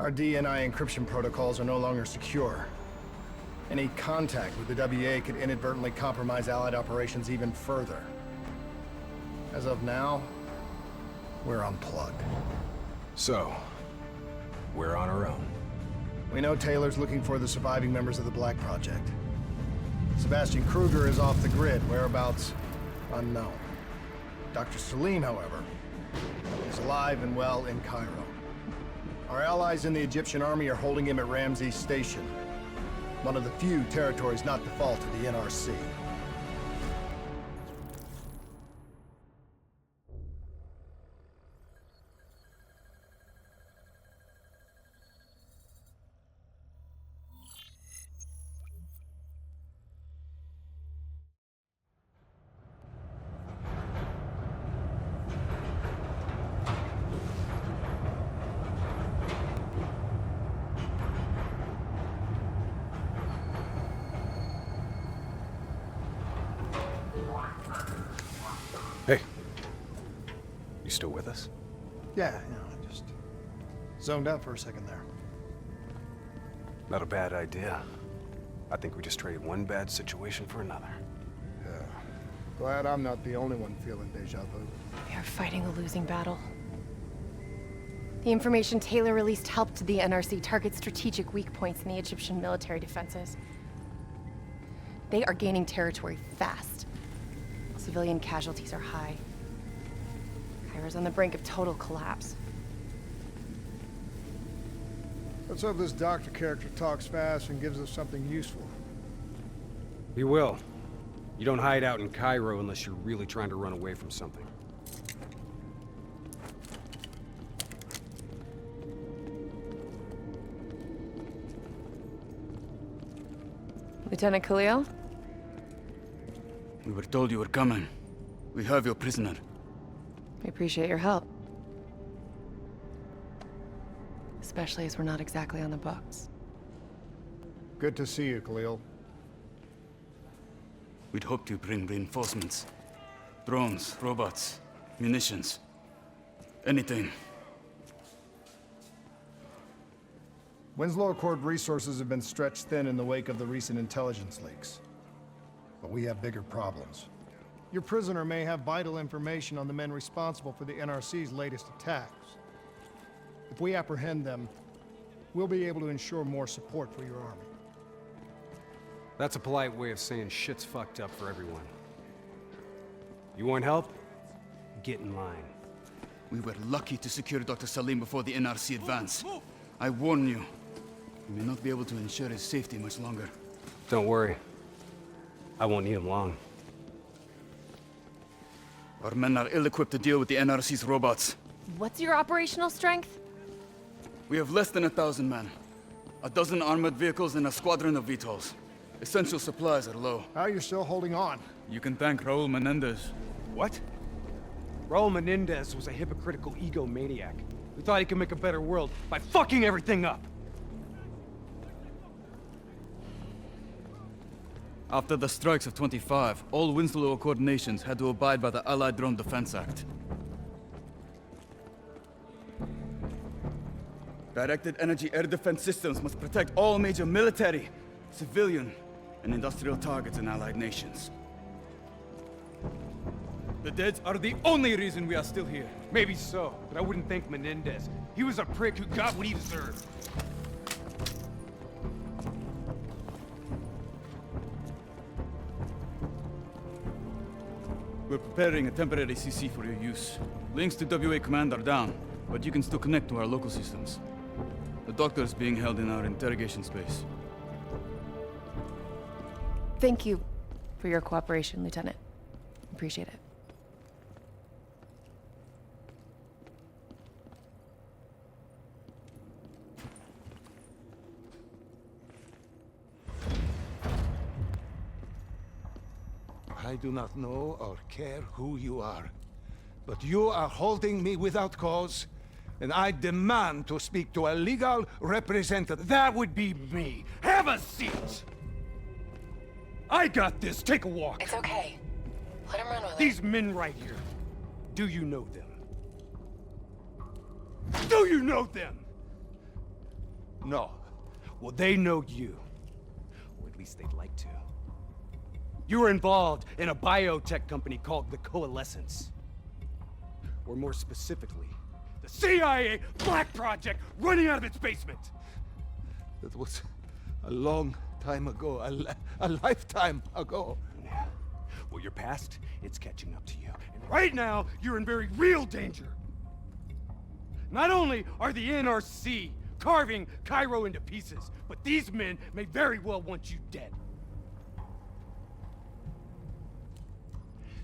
Our DNI encryption protocols are no longer secure. Any contact with the WA could inadvertently compromise Allied operations even further. As of now, we're unplugged. So, we're on our own. We know Taylor's looking for the surviving members of the Black Project. Sebastian Kruger is off the grid, whereabouts unknown. Dr. Salim, however, is alive and well in Cairo. Our allies in the Egyptian army are holding him at Ramses Station, one of the few territories not default to the NRC. Hey. You still with us? Yeah, I just zoned out for a second there. Not a bad idea. I think we just traded one bad situation for another. Yeah. Glad I'm not the only one feeling deja vu. We are fighting a losing battle. The information Taylor released helped the NRC target strategic weak points in the Egyptian military defenses. They are gaining territory fast. Civilian casualties are high. Cairo's on the brink of total collapse. Let's hope this doctor character talks fast and gives us something useful. He will. You don't hide out in Cairo unless you're really trying to run away from something. Lieutenant Khalil? We were told you were coming. We have your prisoner. We appreciate your help. Especially as we're not exactly on the books. Good to see you, Khalil. We'd hoped to bring reinforcements. Drones, robots, munitions. Anything. Winslow Accord resources have been stretched thin in the wake of the recent intelligence leaks. But we have bigger problems. Your prisoner may have vital information on the men responsible for the NRC's latest attacks. If we apprehend them, we'll be able to ensure more support for your army. That's a polite way of saying shit's fucked up for everyone. You want help? Get in line. We were lucky to secure Dr. Salim before the NRC advance. I warn you, we may not be able to ensure his safety much longer. Don't worry. I won't need him long. Our men are ill-equipped to deal with the NRC's robots. What's your operational strength? We have less than 1,000 men. 12 armored vehicles and a squadron of VTOLs. Essential supplies are low. How you're still holding on? You can thank Raul Menendez. What? Raul Menendez was a hypocritical egomaniac who thought he could make a better world by fucking everything up. After the strikes of 25, all Winslow Accord nations had to abide by the Allied Drone Defense Act. Directed energy air defense systems must protect all major military, civilian, and industrial targets in Allied nations. The deads are the only reason we are still here. Maybe so, but I wouldn't thank Menendez. He was a prick who got what he deserved. We're preparing a temporary CC for your use. Links to WA Command are down, but you can still connect to our local systems. The doctor is being held in our interrogation space. Thank you for your cooperation, Lieutenant. Appreciate it. I do not know or care who you are, but you are holding me without cause, and I demand to speak to a legal representative. That would be me. Have a seat! I got this. Take a walk. It's okay. Let him run with it. These men right here. Do you know them? Do you know them? No. Well, they know you. Or at least they'd like to. You were involved in a biotech company called the Coalescence. Or more specifically, the CIA Black Project running out of its basement! That was a long time ago, a lifetime ago. Yeah. Well, your past, it's catching up to you. And right now, you're in very real danger. Not only are the NRC carving Cairo into pieces, but these men may very well want you dead.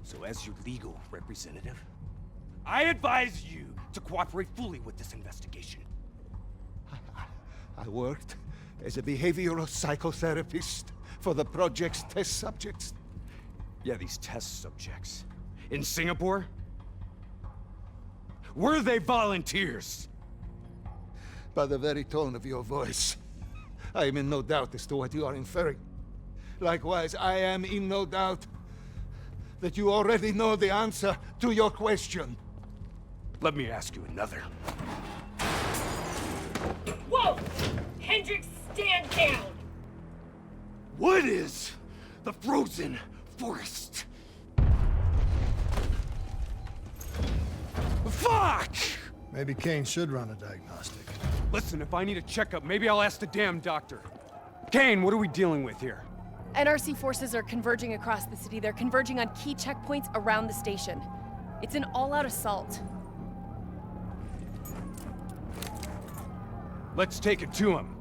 So as your legal representative, I advise you to cooperate fully with this investigation. I worked as a behavioral psychotherapist for the project's test subjects. Yeah, these test subjects. In Singapore? Were they volunteers? By the very tone of your voice, I am in no doubt as to what you are inferring. Likewise, I am in no doubt that you already know the answer to your question. Let me ask you another. Whoa! Hendricks, stand down! What is the frozen forest? Fuck! Maybe Kane should run a diagnostic. Listen, if I need a checkup, maybe I'll ask the damn doctor. Kane, what are we dealing with here? NRC forces are converging across the city. They're converging on key checkpoints around the station. It's an all-out assault. Let's take it to him.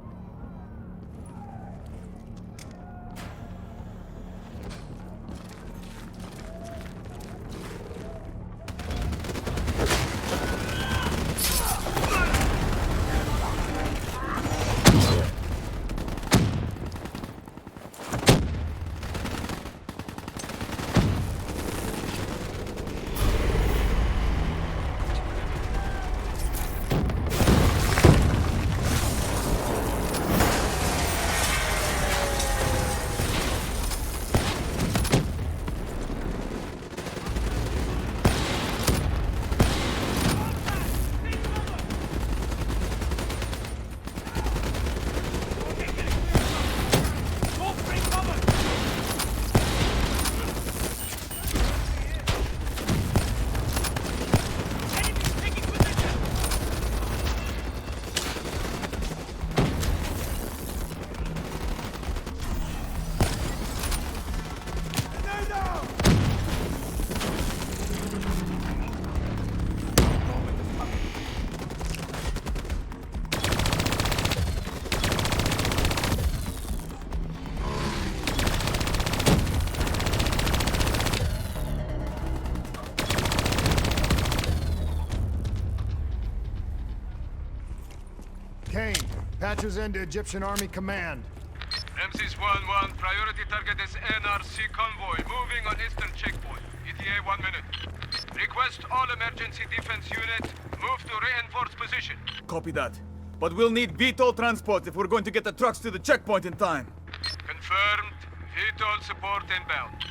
Kane, patches into Egyptian Army Command. Ramses 1-1, priority target is NRC convoy, moving on eastern checkpoint. ETA 1 minute. Request all emergency defense units, move to reinforced position. Copy that. But we'll need VTOL transport if we're going to get the trucks to the checkpoint in time. Confirmed. VTOL support inbound.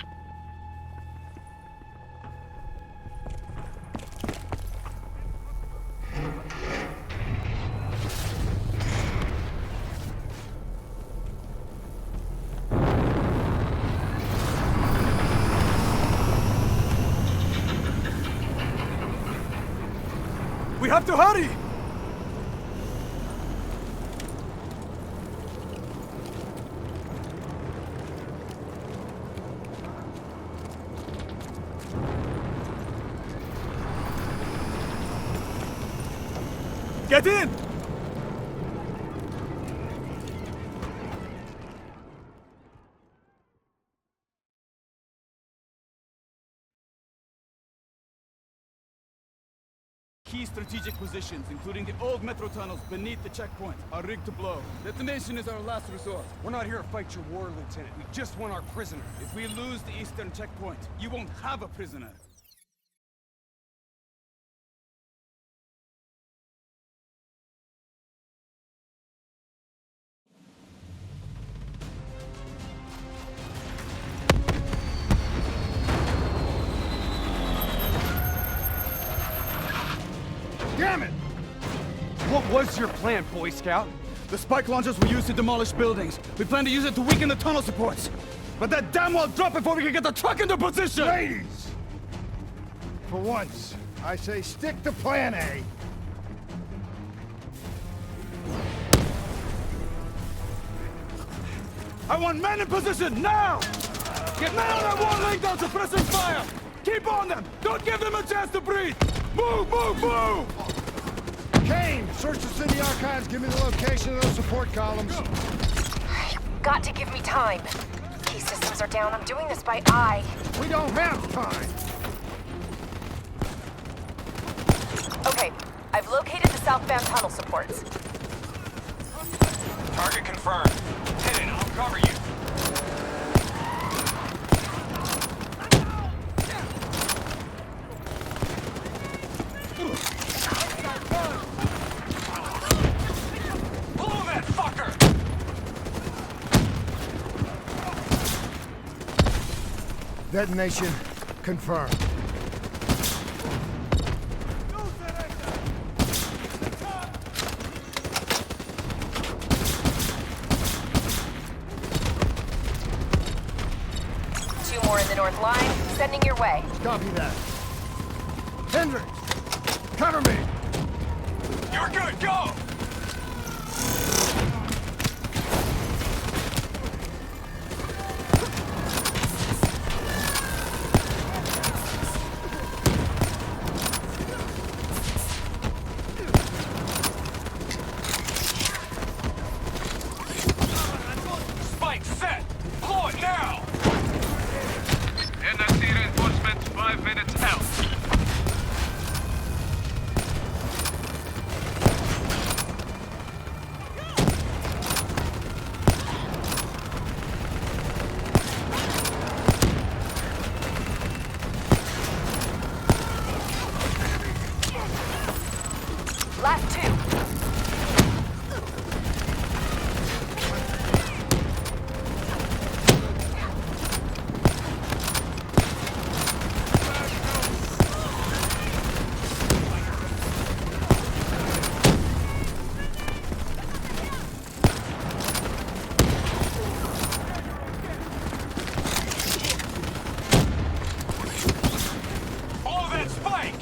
We have to hurry! Get in! Key strategic positions, including the old metro tunnels beneath the checkpoint, are rigged to blow. Detonation is our last resort. We're not here to fight your war, Lieutenant. We just want our prisoner. If we lose the eastern checkpoint, you won't have a prisoner. Damn it! What was your plan, Boy Scout? The spike launchers were used to demolish buildings. We plan to use it to weaken the tunnel supports. But that damn well drop before we can get the truck into position! Ladies! For once, I say stick to plan A. I want men in position, now! Get men on that wall laying down suppressing fire! Keep on them! Don't give them a chance to breathe! Move, move, move! Kane, search the city archives. Give me the location of those support columns. Got to give me time. Key systems are down. I'm doing this by eye. We don't have time. Okay, I've located the southbound tunnel supports. Target confirmed. Hit it, I'll cover you. Blow that fucker! Detonation confirmed. Two more in the north line, sending your way. Copy that. Hendricks, cover me. You're good, go! Spike set! Blow it now! NRC reinforcements 5 minutes out. Last two. Blow that spike!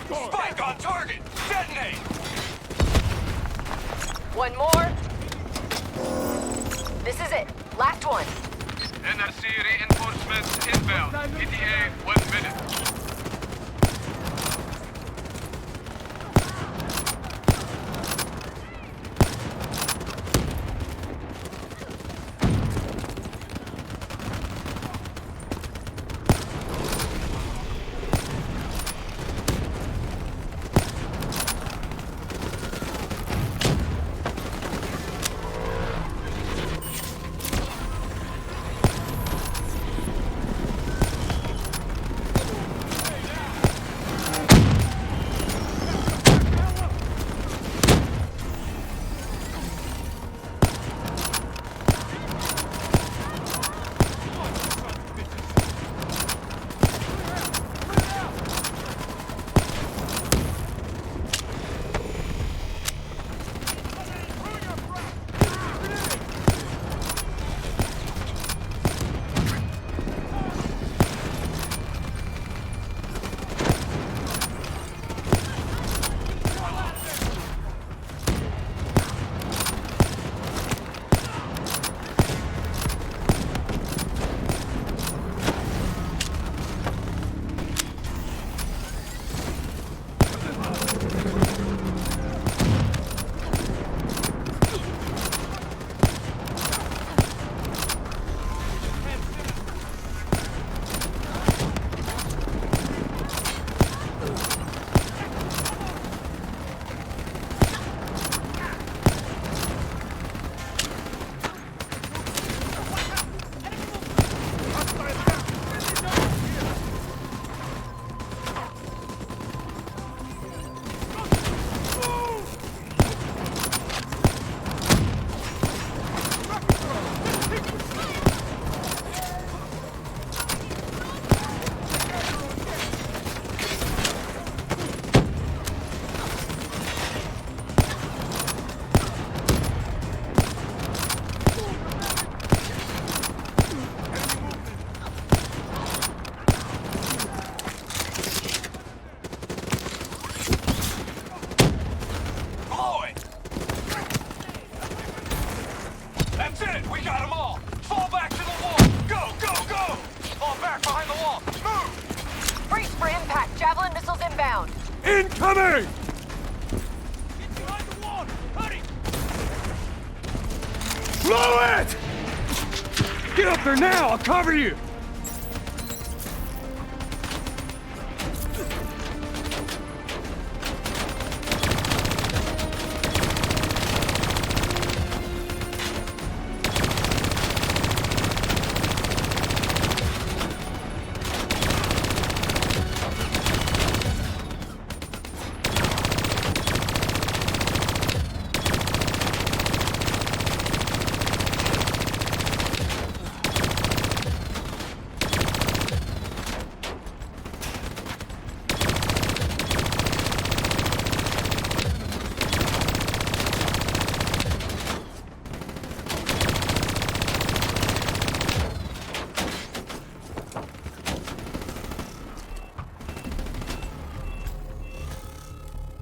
Spike on target! Detonate! One more. This is it. Last one. NRC reinforcements inbound. ETA 1 minute. found. Incoming! Blow it! Get up there now! I'll cover you!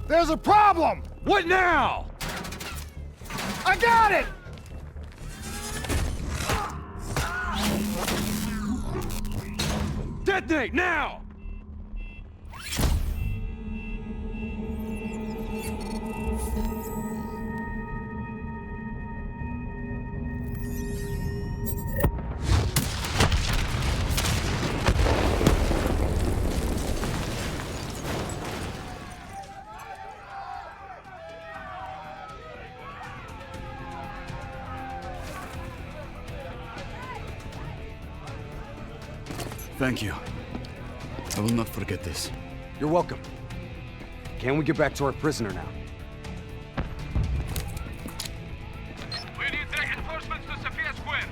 There's a problem! What now? I got it! Detonate now! Thank you. I will not forget this. You're welcome. Can we get back to our prisoner now? We need reinforcements to Sophia Square.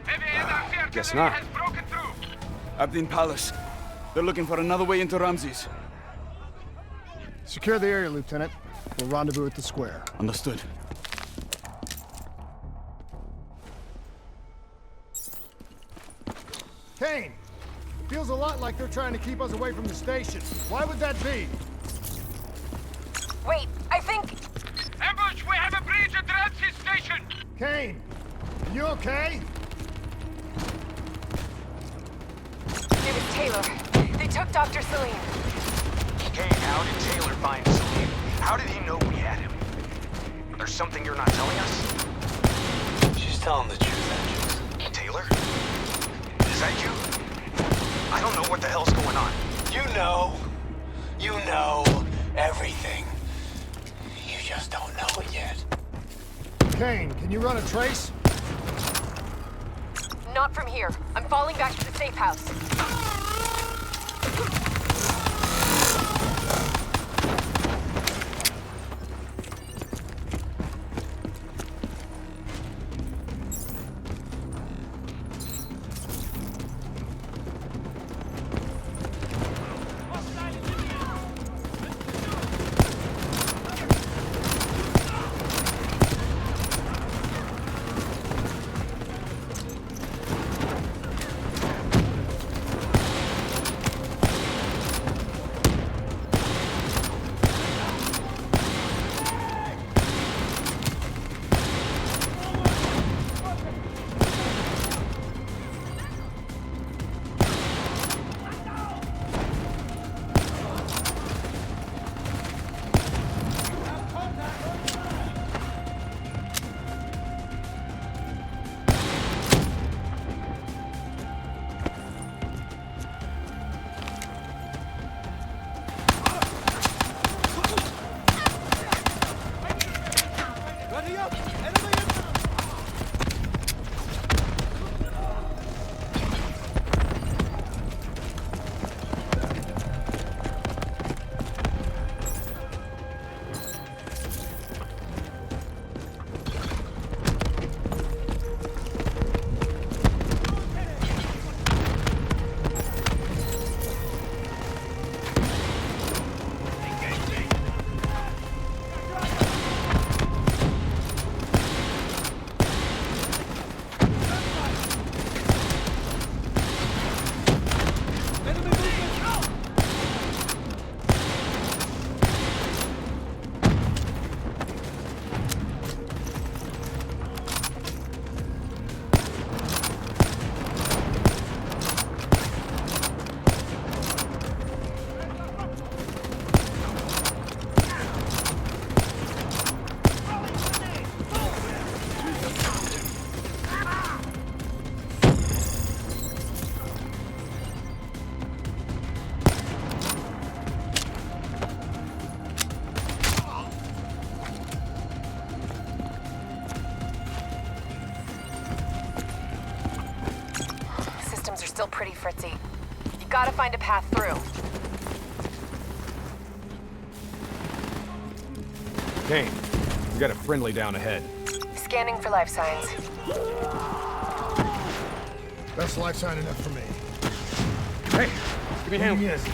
Heavy hendricks Guess artillery not. has broken through. Abdin Palace. They're looking for another way into Ramses. Secure the area, Lieutenant. We'll rendezvous at the square. Understood. Kane! Feels a lot like they're trying to keep us away from the station. Why would that be? Wait, I think... Ambush! We have a breach at Ramses Station! Kane! You okay? It was Taylor. They took Dr. Celine. Kane, how did Taylor find Celine? How did he know we had him? There's something you're not telling us? She's telling the truth, Andrews. Taylor? Is that you? I don't know what the hell's going on. You know everything. You just don't know it yet. Kane, can you run a trace? Not from here. I'm falling back to the safe house. still pretty fritzy. You gotta find a path through. Kane, we got a friendly down ahead. Scanning for life signs. That's life sign enough for me. Hey, give me a hand. Yes.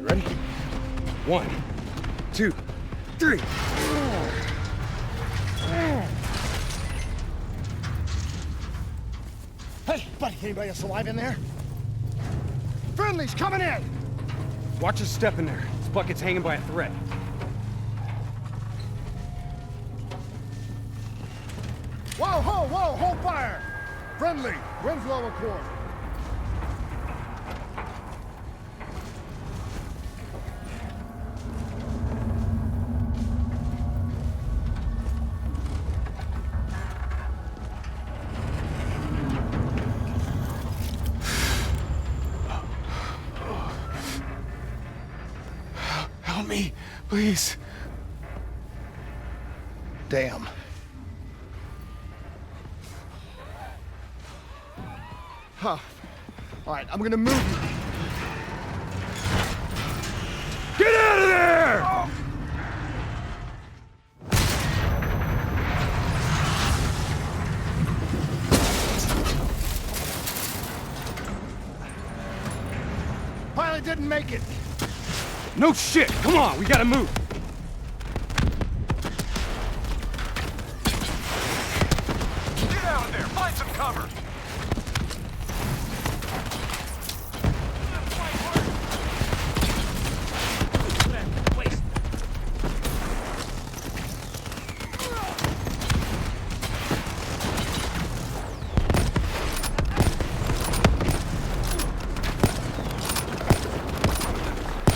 Ready? 1, 2, 3. Hey, buddy, anybody else alive in there? Friendly's coming in! Watch us step in there. This bucket's hanging by a thread. Whoa, hold fire! Friendly, Winslow Accord. Help me, please. Damn. Huh. All right, I'm gonna move you. Get out of there! Oh. Pilot didn't make it. No shit! Come on, we gotta move! Get out of there! Find some cover!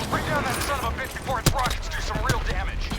Bring down that son of a bitch before its rockets do some real damage.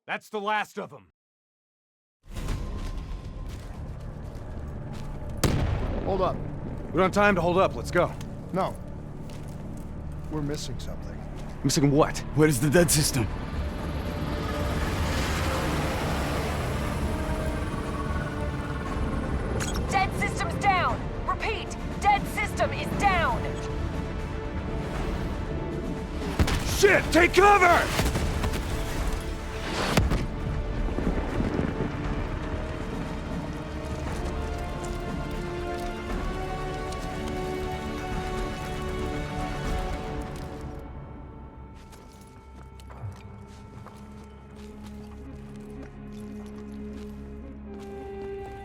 That's the last of them. Hold up. We don't have time to hold up. Let's go. No. We're missing something. Missing what? Where is the dead system? Dead system's down! Repeat, dead system is down! Shit! Take cover!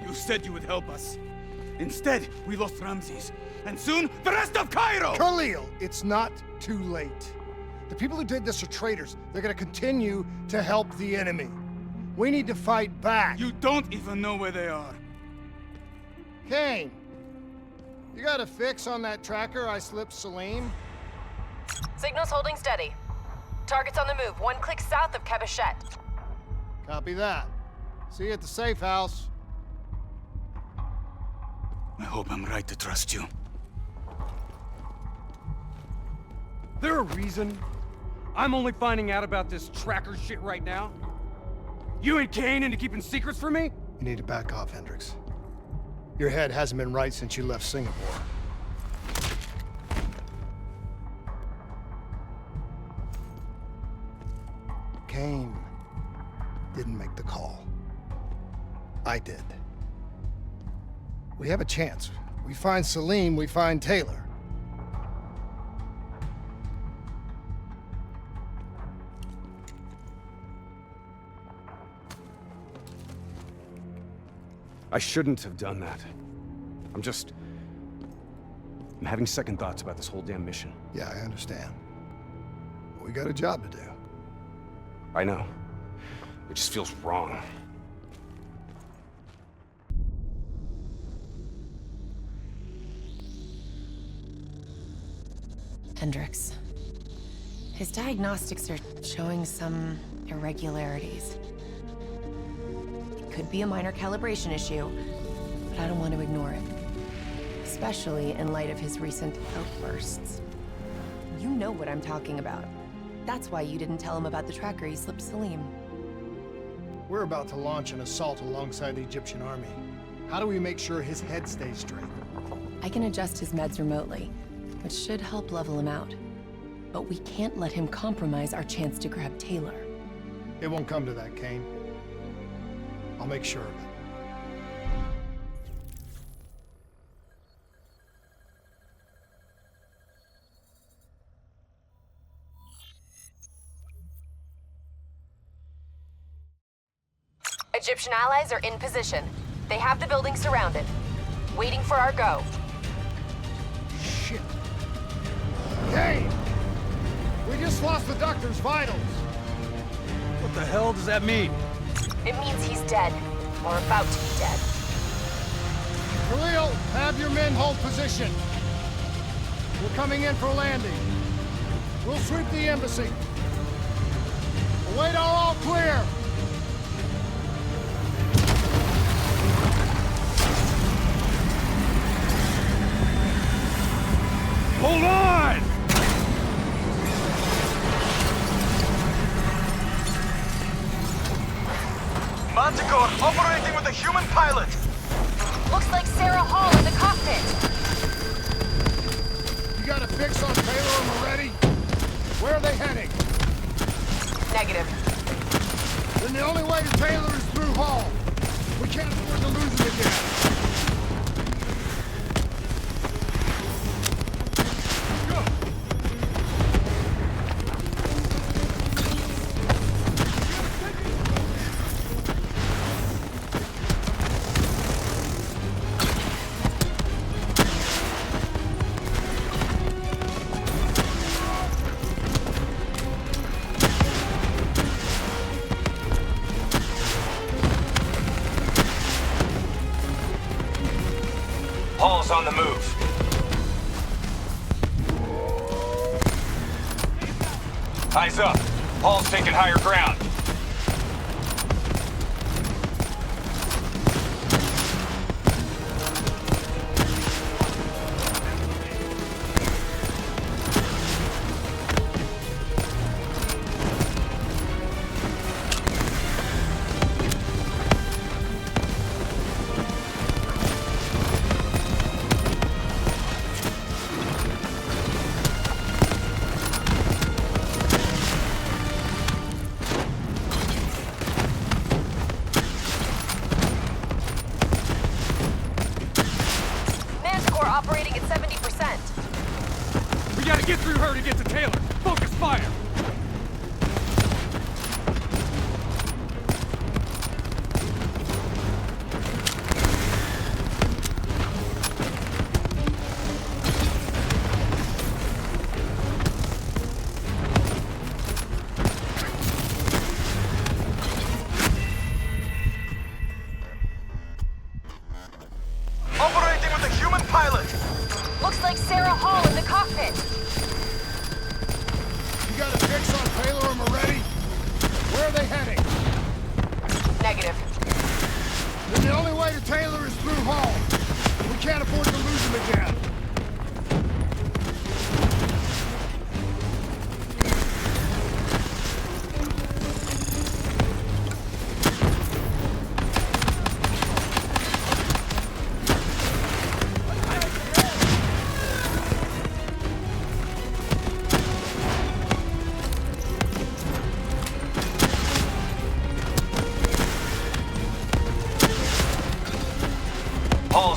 You said you would help us. Instead, we lost Ramses. And soon, the rest of Cairo! Khalil, it's not too late. The people who did this are traitors. They're gonna continue to help the enemy. We need to fight back. You don't even know where they are. Kane, you got a fix on that tracker I slipped Salim? Signal's holding steady. Target's on the move, 1 click south of 𝐏𝐂 𝐒𝐏𝐄𝐂𝐬. Copy that. See you at the safe house. I hope I'm right to trust you. There a reason I'm only finding out about this tracker shit right now? You and Kane into keeping secrets from me? You need to back off, Hendricks. Your head hasn't been right since you left Singapore. Kane didn't make the call. I did. We have a chance. We find Salim, we find Taylor. I shouldn't have done that. I'm having second thoughts about this whole damn mission. Yeah, I understand. We got a job to do. I know. It just feels wrong. Hendricks. His diagnostics are showing some irregularities. It could be a minor calibration issue, but I don't want to ignore it. Especially in light of his recent outbursts. You know what I'm talking about. That's why you didn't tell him about the tracker he slipped Salim. We're about to launch an assault alongside the Egyptian army. How do we make sure his head stays straight? I can adjust his meds remotely, which should help level him out. But we can't let him compromise our chance to grab Taylor. It won't come to that, Kane. I'll make sure of it. Egyptian allies are in position. They have the building surrounded. Waiting for our go. Shit. Kane! We just lost the doctor's vitals. What the hell does that mean? It means he's dead. Or about to be dead. Khalil, have your men hold position. We're coming in for landing. We'll sweep the embassy. We'll wait all clear. Hold on! Manticore operating with a human pilot! Looks like Sarah Hall in the cockpit. You got a fix on Cairo and Moretti? Where are they heading? Negative. Then the only way to Taylor is through Hall. We can't afford to lose him again. Hall's on the move. Eyes up. Hall's taking higher ground.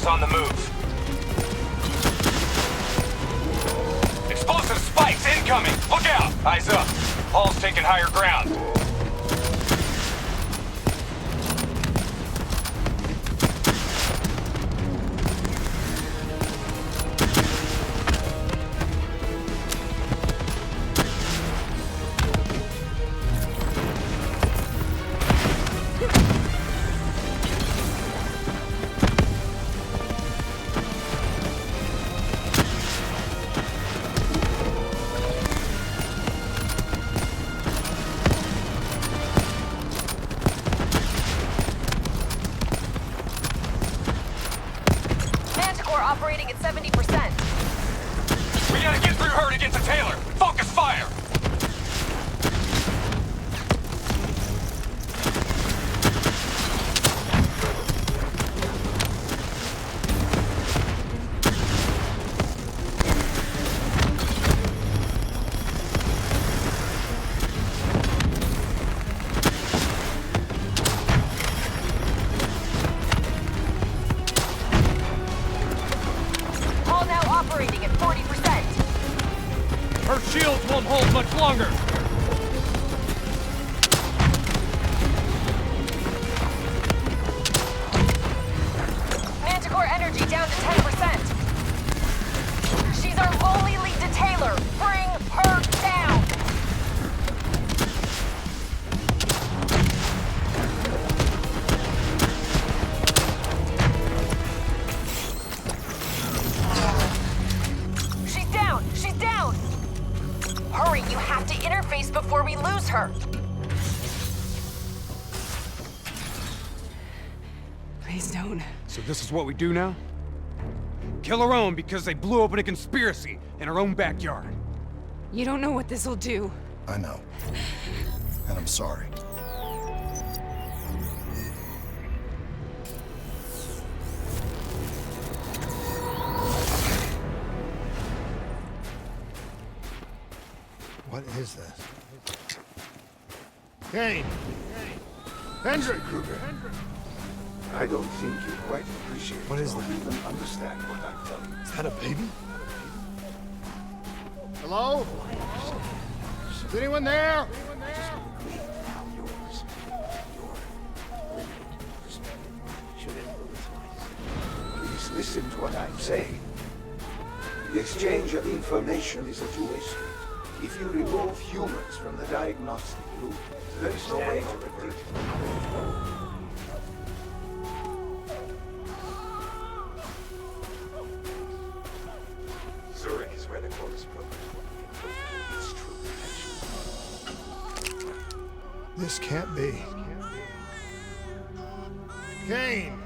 is on the move. Explosive spikes incoming! Look out! Eyes up. Hall's taking higher ground. Operating at 70%. We gotta get through her to get to Taylor. Focus fire! Operating at 40%. Her shields won't hold much longer. Manticore energy down to 10%. She's our only lead to Taylor. Bring her down. Hurry, you have to interface before we lose her. Please don't. So this is what we do now? Kill our own because they blew open a conspiracy in our own backyard. You don't know what this'll do. I know. And I'm sorry. What is this? Kane! Hendricks! Kruger. I don't think you quite appreciate What is or that? even understand what I'm telling you. Is that a baby? Hello? Is anyone there? Now yours. Should influence. Please listen to what I'm saying. The exchange of information is a two-way street. If you remove humans from the diagnostic loop, there is no way to predict. Zurich is where the course progress its true potential. This can't be. Kane!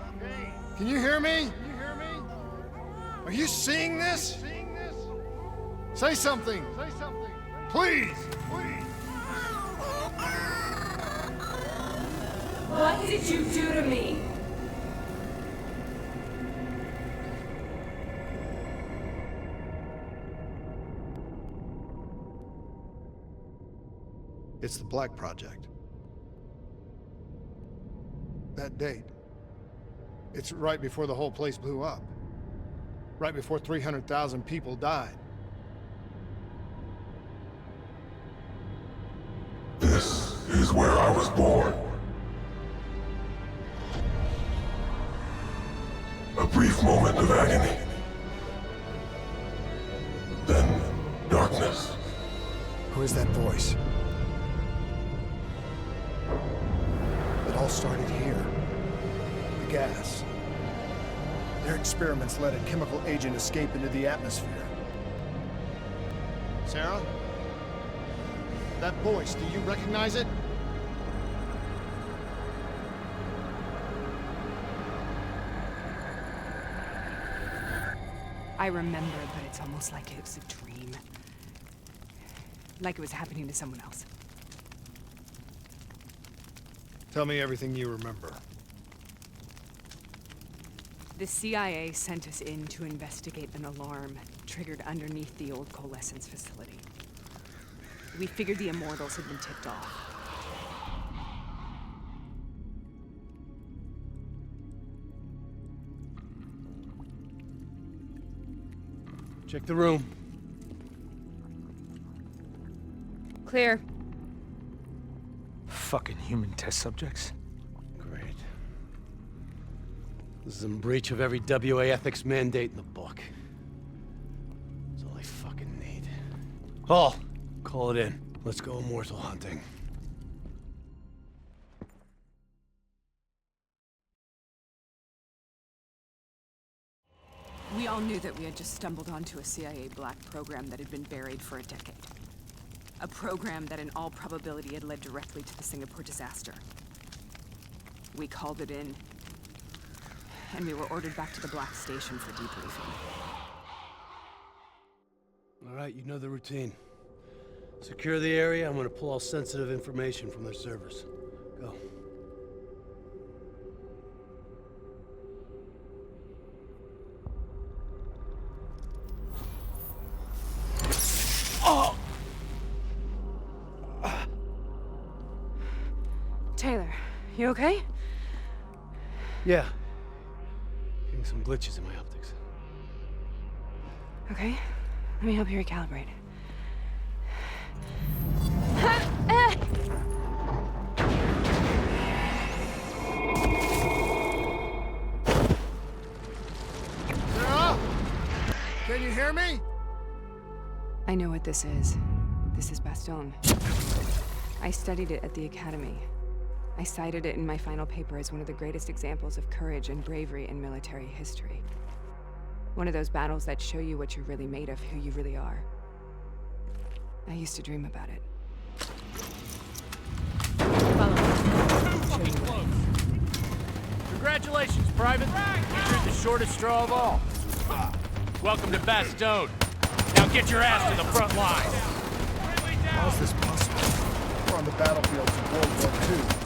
Can you hear me? Are you seeing this? Say something! Please! What did you do to me? It's the Black Project. That date. It's right before the whole place blew up. Right before 300,000 people died. This is where I was born. A brief moment of agony. Then darkness. Who is that voice? It all started here. The gas. Their experiments let a chemical agent escape into the atmosphere. Sarah? That voice, do you recognize it? I remember, but it's almost like it was a dream. Like it was happening to someone else. Tell me everything you remember. The CIA sent us in to investigate an alarm triggered underneath the old coalescence facility. We figured the Immortals had been tipped off. Check the room. Clear. Fucking human test subjects. Great. This is in breach of every WA ethics mandate in the book. That's all I fucking need. Paul, call it in. Let's go immortal hunting. We all knew that we had just stumbled onto a CIA black program that had been buried for a decade. A program that in all probability had led directly to the Singapore disaster. We called it in, and we were ordered back to the Black Station for debriefing. All right, you know the routine. Secure the area. I'm gonna pull all sensitive information from their servers. Go. Taylor, you okay? Yeah. Getting some glitches in my optics. Okay, let me help you recalibrate. Sarah? Can you hear me? I know what this is. This is Bastogne. I studied it at the Academy. I cited it in my final paper as one of the greatest examples of courage and bravery in military history. One of those battles that show you what you're really made of, who you really are. I used to dream about it. Follow me. Congratulations, Private. You're the shortest straw of all. Welcome to Bastogne. Now get your ass to the front line. How is this possible? We're on the battlefield of World War II.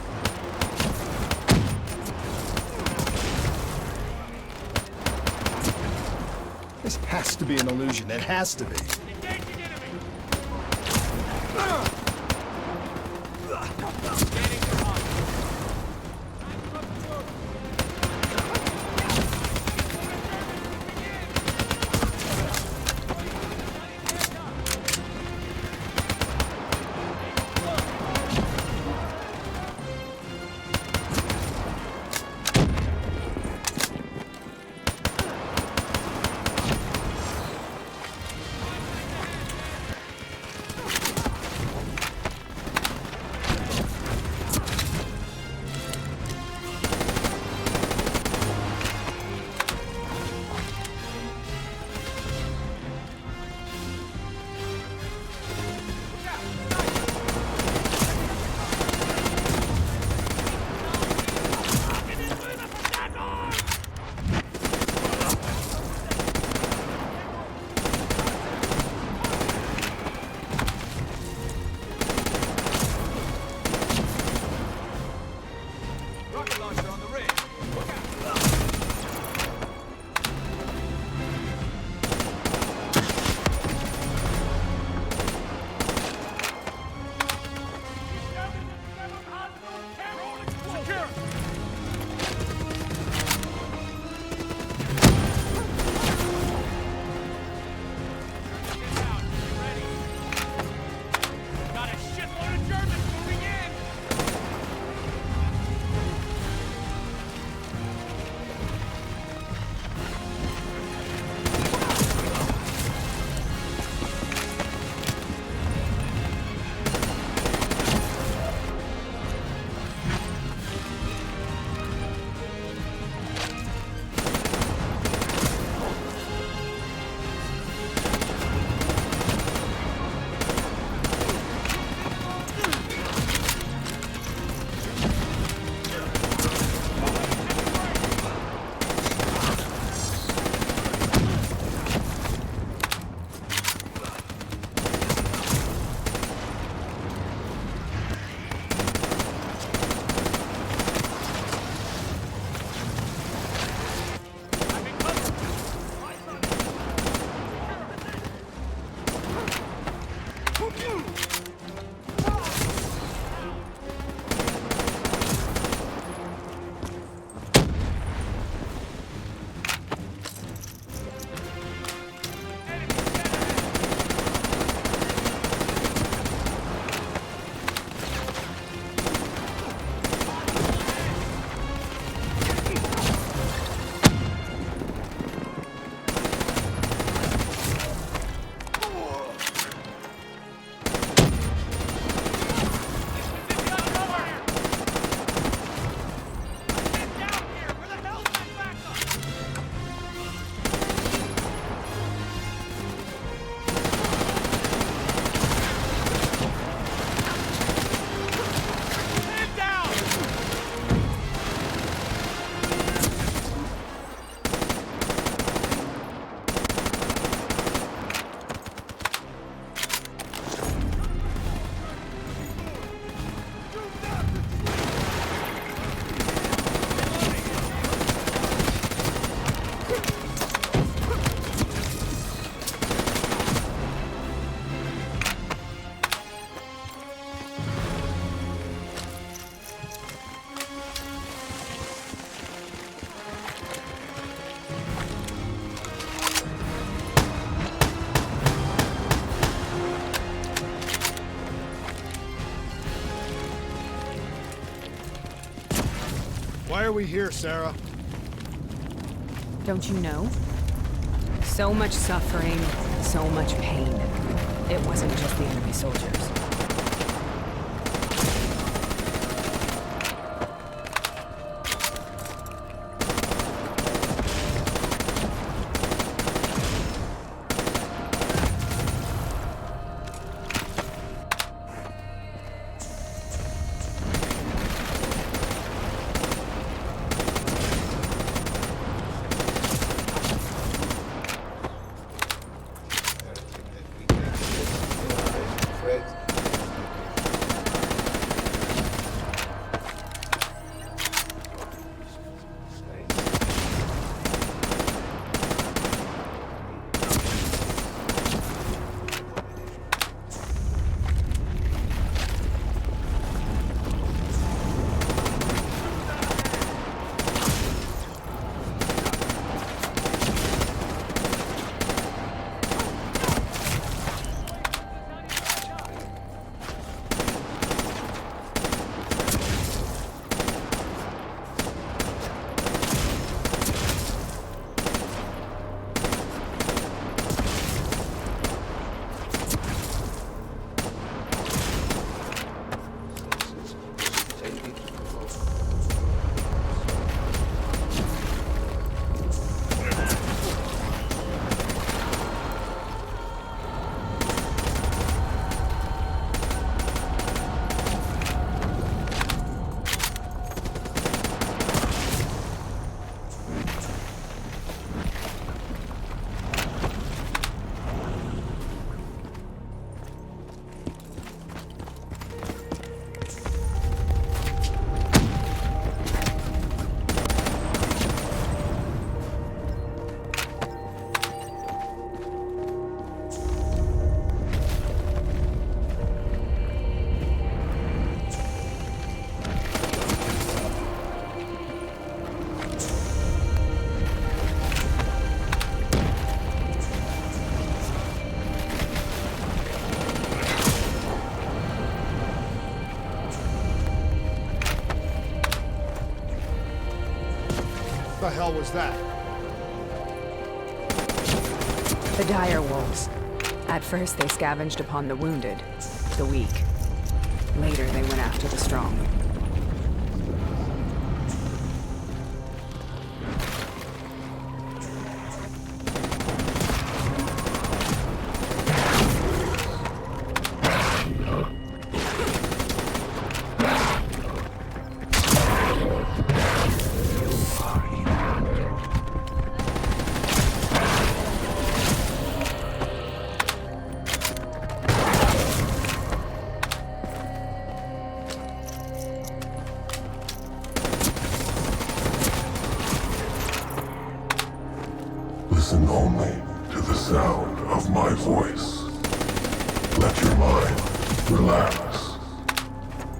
This has to be an illusion. It has to be. Why are we here, Sarah? Don't you know? So much suffering, so much pain. It wasn't just the enemy soldiers. What the hell was that? The dire wolves. At first, they scavenged upon the wounded, the weak. Later, they went after the strong. Listen only to the sound of my voice. Let your mind relax.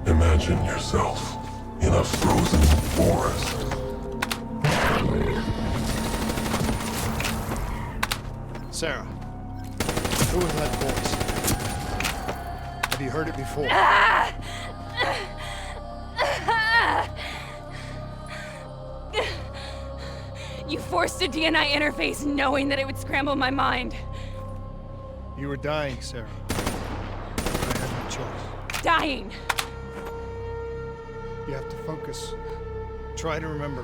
Imagine yourself in a frozen forest. Sarah, who was that voice? Have you heard it before? You forced a DNI interface knowing that it would scramble my mind. You were dying, Sarah. I had no choice. Dying! You have to focus. Try to remember.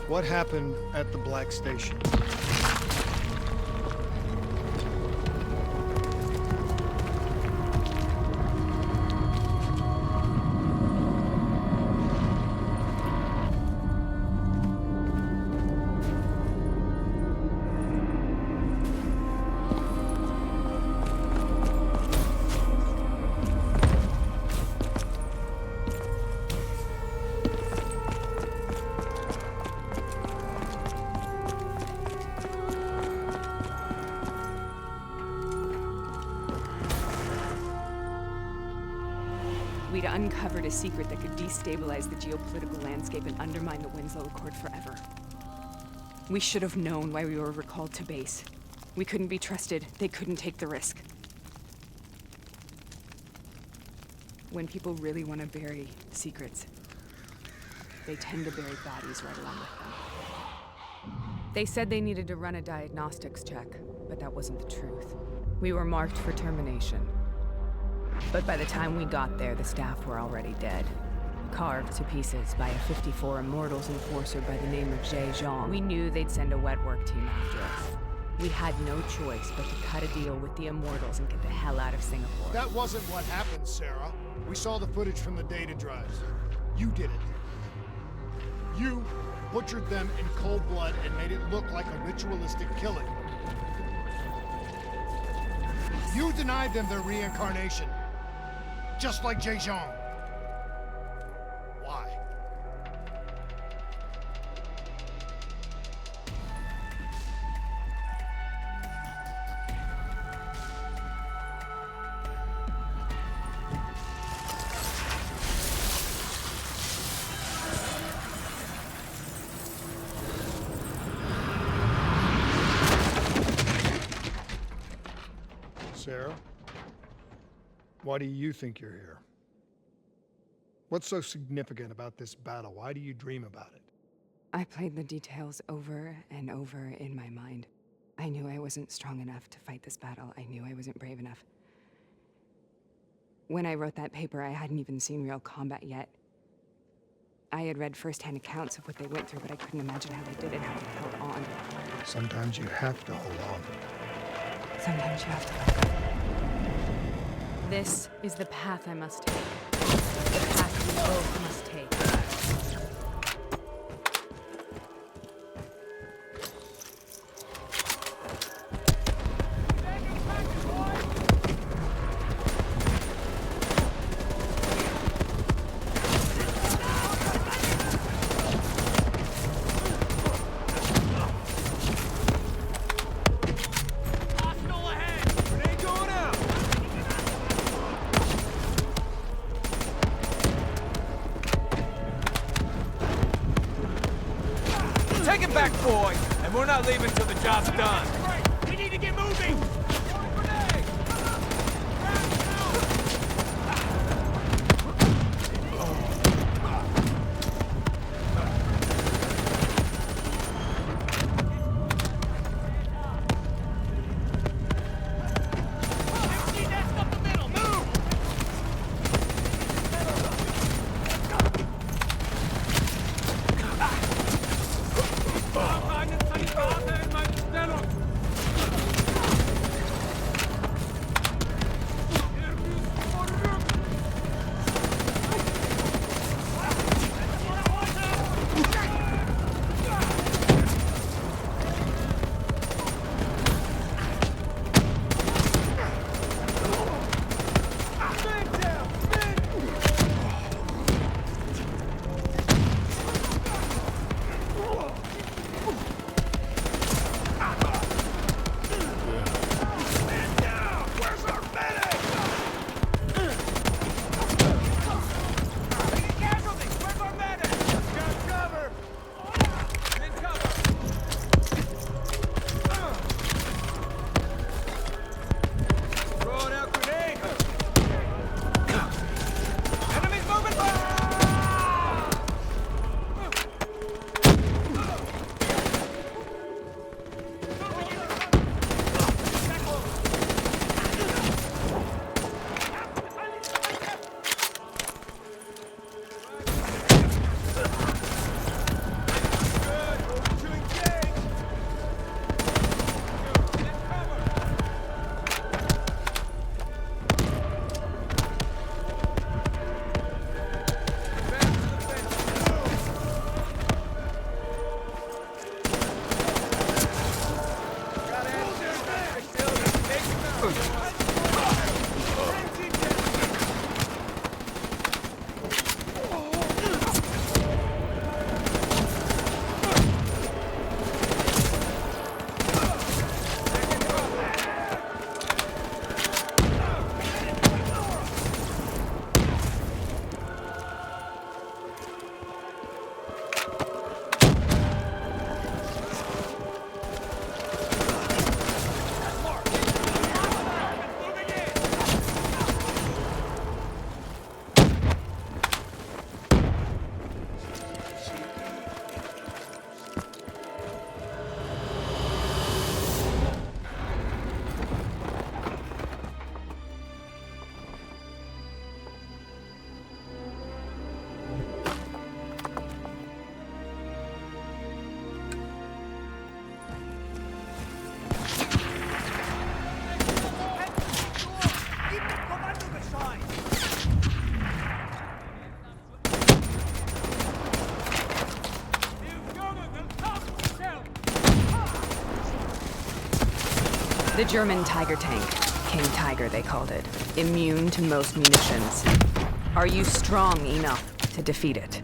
What happened at the Black Station? We'd uncovered a secret that could destabilize the geopolitical landscape and undermine the Winslow Accord forever. We should have known why we were recalled to base. We couldn't be trusted. They couldn't take the risk. When people really want to bury secrets, they tend to bury bodies right along with them. They said they needed to run a diagnostics check, but that wasn't the truth. We were marked for termination. But by the time we got there, the staff were already dead. Carved to pieces by a 54 Immortals enforcer by the name of 𝐏𝐂. We knew they'd send a wet work team after us. We had no choice but to cut a deal with the Immortals and get the hell out of Singapore. That wasn't what happened, Sarah. We saw the footage from the data drives. You did it. You butchered them in cold blood and made it look like a ritualistic killing. You denied them their reincarnation. Just like 𝐏𝐂. Why? Sarah? Why do you think you're here? What's so significant about this battle? Why do you dream about it? I played the details over and over in my mind. I knew I wasn't strong enough to fight this battle. I knew I wasn't brave enough. When I wrote that paper, I hadn't even seen real combat yet. I had read first-hand accounts of what they went through, but I couldn't imagine how they did it, how they held on. Sometimes you have to hold on. Sometimes you have to let go. This is the path I must take. The path we both must take. Take it back, boy! And we're not leaving till the job's done. We need to get moving! The German Tiger tank. King Tiger, they called it. Immune to most munitions. Are you strong enough to defeat it?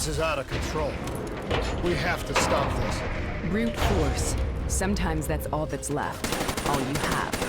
This is out of control. We have to stop this. Brute force. Sometimes that's all that's left. All you have.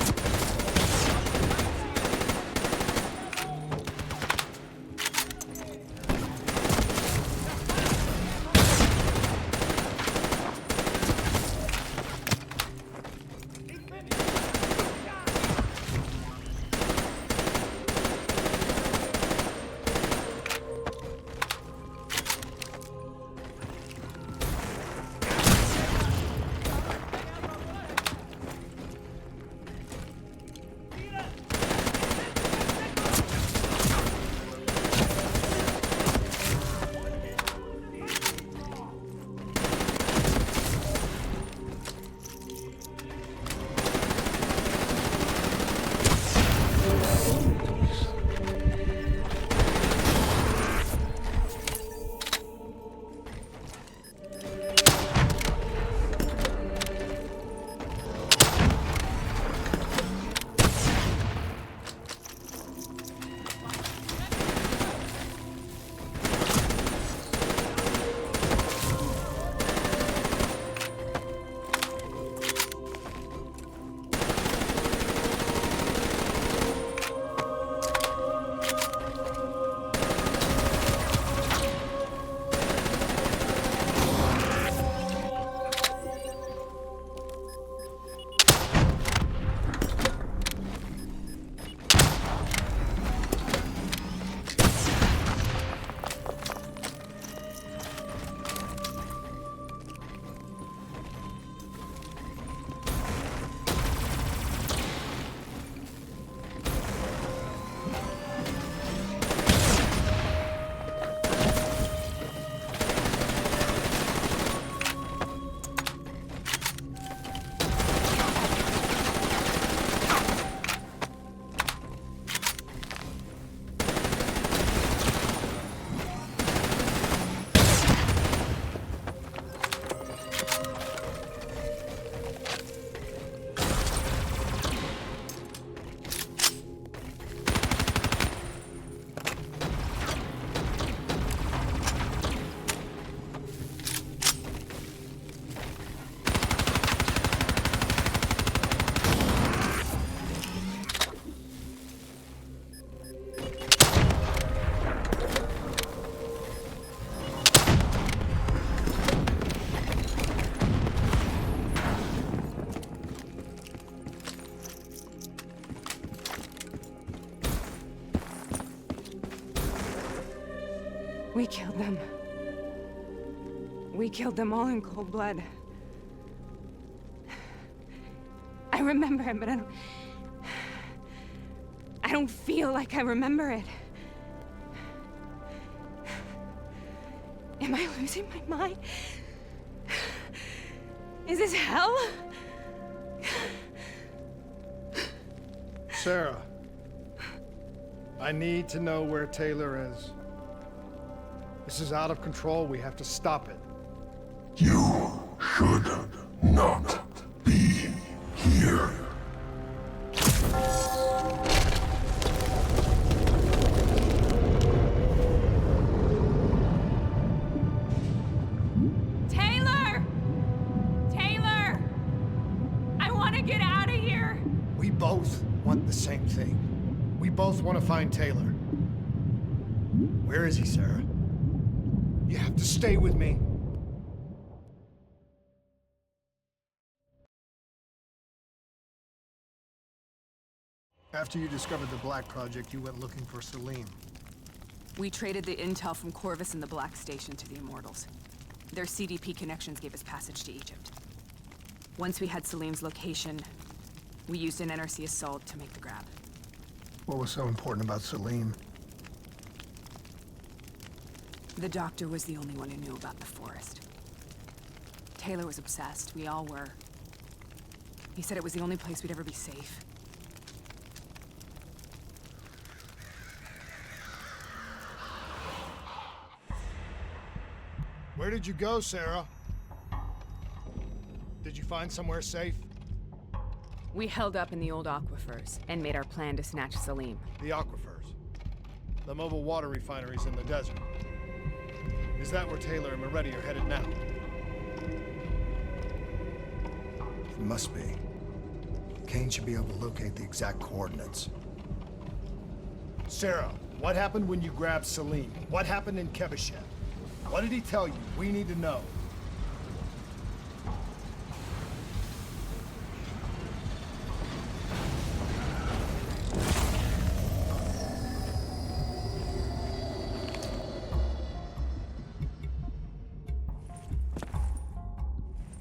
We killed them all in cold blood. I remember it, but I don't feel like I remember it. Am I losing my mind? Is this hell? Sarah, I need to know where Taylor is. This is out of control. We have to stop it. You should not be here. Taylor! Taylor! I want to get out of here! We both want the same thing. We both want to find Taylor. Where is he, Sarah? You have to stay with me. After you discovered the Black Project, you went looking for Salim. We traded the intel from Corvus and the Black Station to the Immortals. Their CDP connections gave us passage to Egypt. Once we had Salim's location, we used an NRC assault to make the grab. What was so important about Salim? The doctor was the only one who knew about the forest. Taylor was obsessed. We all were. He said it was the only place we'd ever be safe. Where did you go, Sarah? Did you find somewhere safe? We held up in the old aquifers and made our plan to snatch Salim. The aquifers. The mobile water refineries in the desert. Is that where Taylor and Moretti are headed now? It must be. Kane should be able to locate the exact coordinates. Sarah, what happened when you grabbed Salim? What happened in 𝐏𝐂? What did he tell you? We need to know.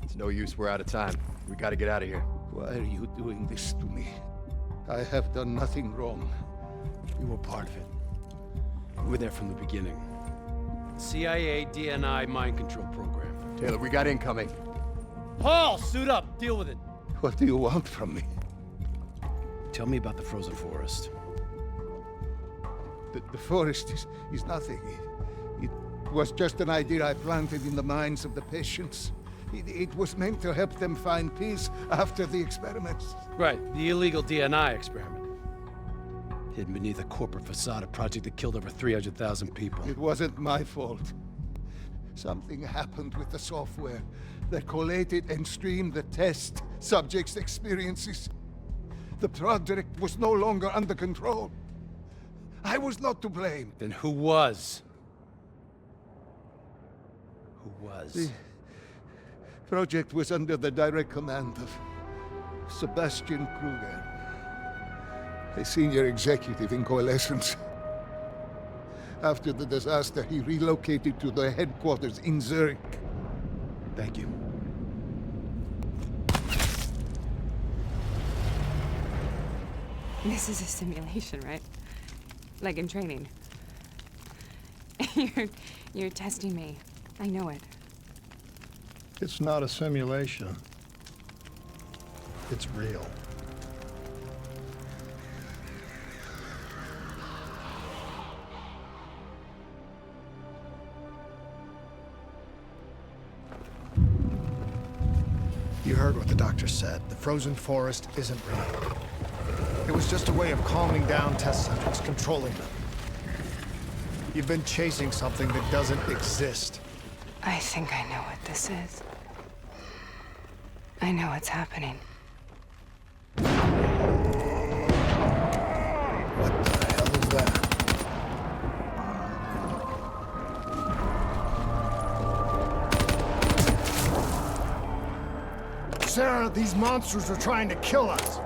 It's no use, we're out of time. We gotta get out of here. Why are you doing this to me? I have done nothing wrong. You were part of it. You were there from the beginning. CIA DNI mind control program. Taylor, we got incoming. Paul, suit up. Deal with it. What do you want from me? Tell me about the frozen forest. The forest is nothing. It was just an idea I planted in the minds of the patients. It was meant to help them find peace after the experiments. Right, the illegal DNI experiment. Hidden beneath a corporate facade, a project that killed over 300,000 people. It wasn't my fault. Something happened with the software that collated and streamed the test subjects' experiences. The project was no longer under control. I was not to blame. Then who was? Who was? The project was under the direct command of Sebastian Kruger, a senior executive in Coalescence. After the disaster, he relocated to the headquarters in Zurich. Thank you. This is a simulation, right? Like in training. You're testing me. I know it. It's not a simulation. It's real. You heard what the doctor said. The frozen forest isn't real. It was just a way of calming down test subjects, controlling them. You've been chasing something that doesn't exist. I think I know what this is. I know what's happening. What the hell is that? Sarah, these monsters are trying to kill us.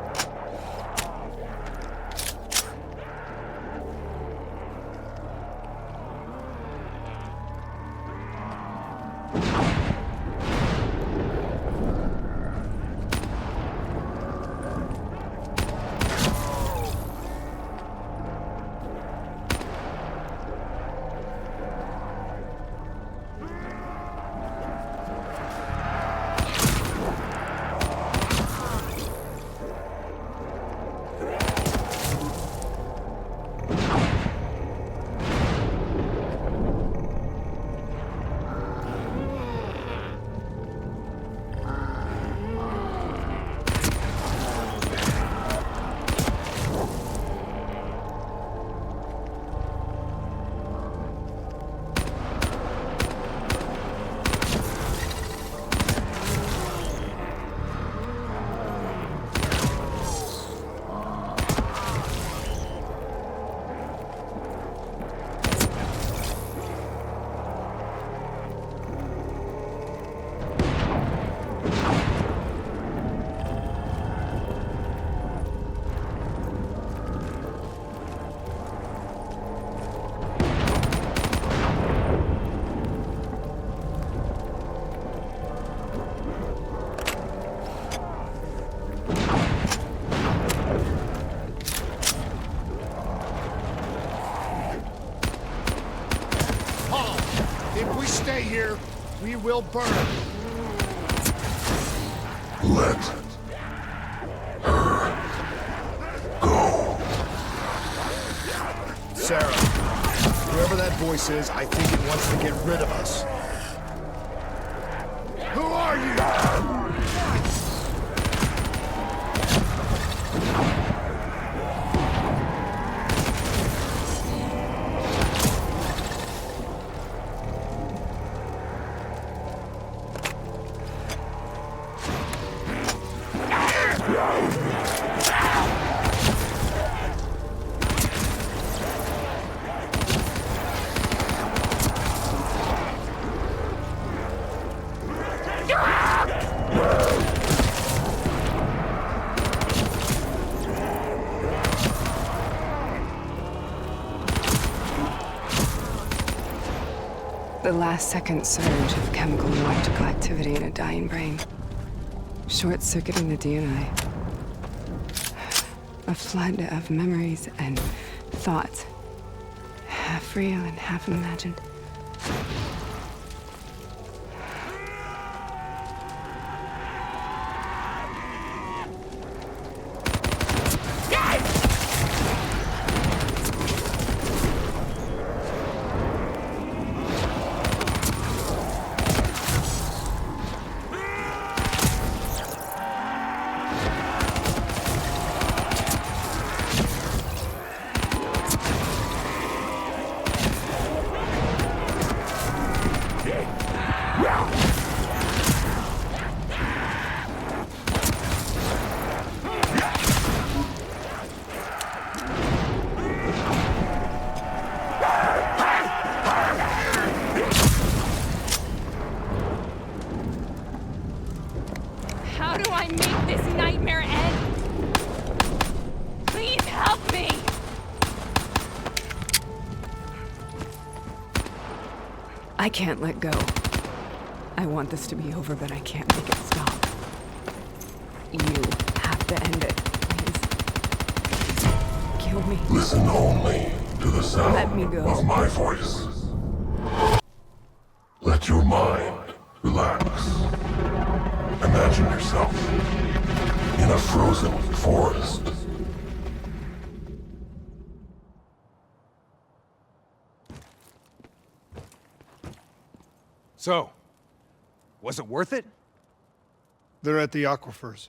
here, we will burn. Let her go. Sarah, whoever that voice is, I think it wants to get rid of us. Who are you? The last-second surge of chemical and electrical activity in a dying brain. Short-circuiting the DNA. A flood of memories and thoughts. Half real and half imagined. How do I make this nightmare end? Please help me! I can't let go. I want this to be over, but I can't make it stop. You have to end it, please. Kill me. Listen only to the sound Let me go. of my voice. Let your mind relax. Imagine yourself in a frozen forest. So, was it worth it? They're at the aquifers.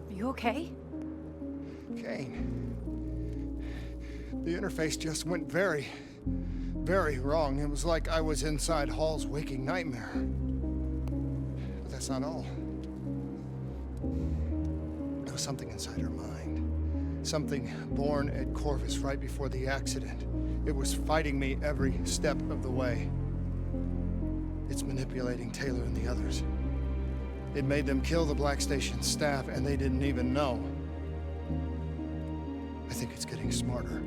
Are you okay? Kane. The interface just went very, very wrong. It was like I was inside Hall's waking nightmare. But that's not all. There was something inside her mind. Something born at Corvus right before the accident. It was fighting me every step of the way. It's manipulating Taylor and the others. It made them kill the Black Station staff, and they didn't even know. I think it's getting smarter.